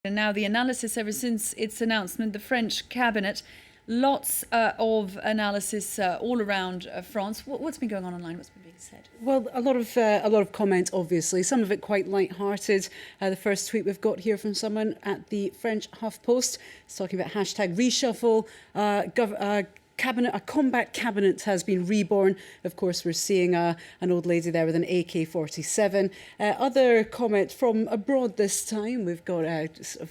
And now the analysis ever since its announcement, the French cabinet, lots of analysis all around France. What's been going on online? What's been being said? Well, a lot of comment, obviously. Some of it quite light-hearted. The first tweet we've got here from someone at the French HuffPost is talking about hashtag reshuffle. A combat cabinet has been reborn. Of course, we're seeing an old lady there with an AK-47. Other comment from abroad this time. We've got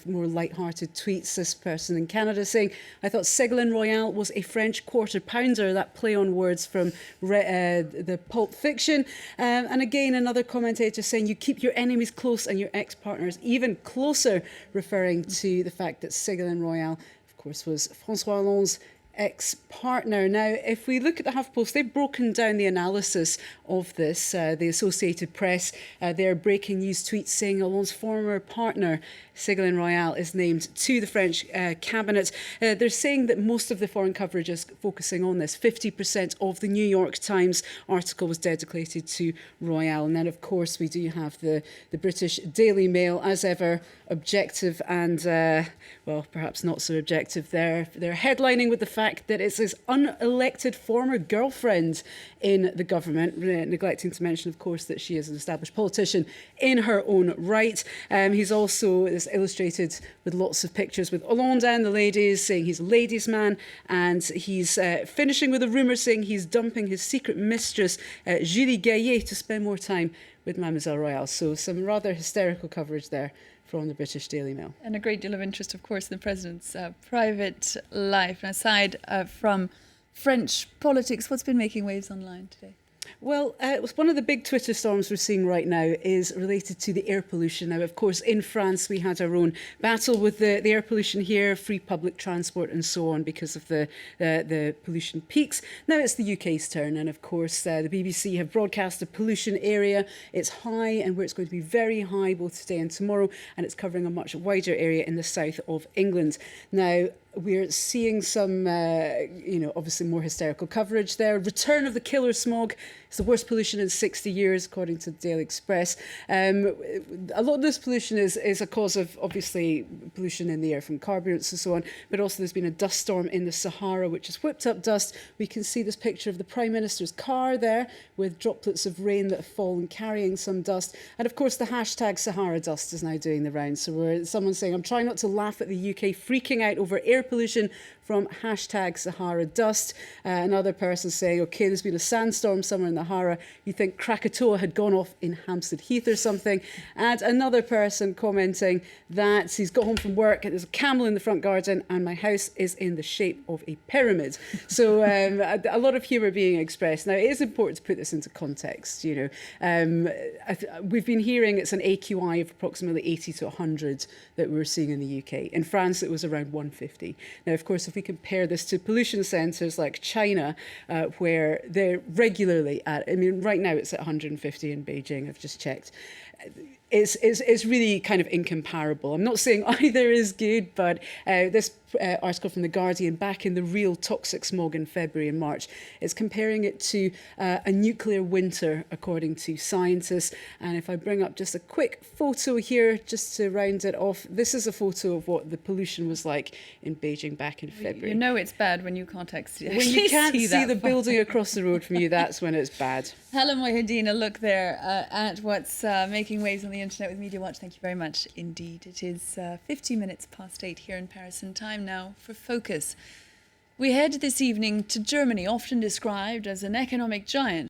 more light-hearted tweets. This person in Canada saying, I thought Ségolène Royal was a French quarter pounder. That play on words from the Pulp Fiction. And again, another commentator saying, you keep your enemies close and your ex-partners even closer, referring to the fact that Ségolène Royal, of course, was François Hollande's ex-partner. Now, if we look at the HuffPost, they've broken down the analysis of this. The Associated Press, their breaking news tweet saying Hollande's former partner, Ségolène Royal, is named to the French cabinet. They're saying that most of the foreign coverage is focusing on this. 50% of the New York Times article was dedicated to Royal. And then, of course, we do have the British Daily Mail, as ever, objective and, well, perhaps not so objective. They're headlining with the fact that it's his unelected former girlfriend in the government, neglecting to mention, of course, that she is an established politician in her own right. He's also illustrated with lots of pictures with Hollande and the ladies, saying he's a ladies' man, and he's finishing with a rumour saying he's dumping his secret mistress, Julie Gaillet, to spend more time with Mademoiselle Royal. So some rather hysterical coverage there from the British Daily Mail. And a great deal of interest, of course, in the president's private life. And aside from French politics, what's been making waves online today? Well, one of the big Twitter storms we're seeing right now is related to the air pollution. Now, of course, in France, we had our own battle with the air pollution here, free public transport and so on because of the pollution peaks. Now it's the UK's turn. And of course, the BBC have broadcast a pollution area. It's high and where it's going to be very high both today and tomorrow. And it's covering a much wider area in the south of England. Now, we're seeing some, obviously more hysterical coverage there. Return of the killer smog. It's the worst pollution in 60 years, according to the Daily Express. A lot of this pollution is a cause of, obviously, pollution in the air from carburants and so on, but also there's been a dust storm in the Sahara, which has whipped up dust. We can see this picture of the Prime Minister's car there with droplets of rain that have fallen, carrying some dust. And, of course, the hashtag Sahara dust is now doing the rounds. So someone's saying, I'm trying not to laugh at the UK freaking out over air pollution from hashtag Sahara dust. Another person saying, OK, there's been a sandstorm somewhere in the Sahara. You think Krakatoa had gone off in Hampstead Heath or something. And another person commenting that he's got home from work and there's a camel in the front garden and my house is in the shape of a pyramid. So a lot of humour being expressed. Now, it is important to put this into context. We've been hearing it's an AQI of approximately 80 to 100 that we're seeing in the UK. In France, it was around 150. Now, of course, if we compare this to pollution centres like China, where they're regularly at, right now it's at 150 in Beijing, I've just checked. It's really kind of incomparable. I'm not saying either is good, but this article from The Guardian, back in the real toxic smog in February and March, is comparing it to a nuclear winter, according to scientists. And if I bring up just a quick photo here, just to round it off, this is a photo of what the pollution was like in Beijing back in February. You know it's bad when you can't actually when you can't see the far. building across the road from you, that's when it's bad. Hala Mohiuddin, a look there at what's making waves on the internet with Media Watch. Thank you very much indeed. It is 15 minutes past 8 here in Paris, and time now for Focus. We head this evening to Germany, often described as an economic giant.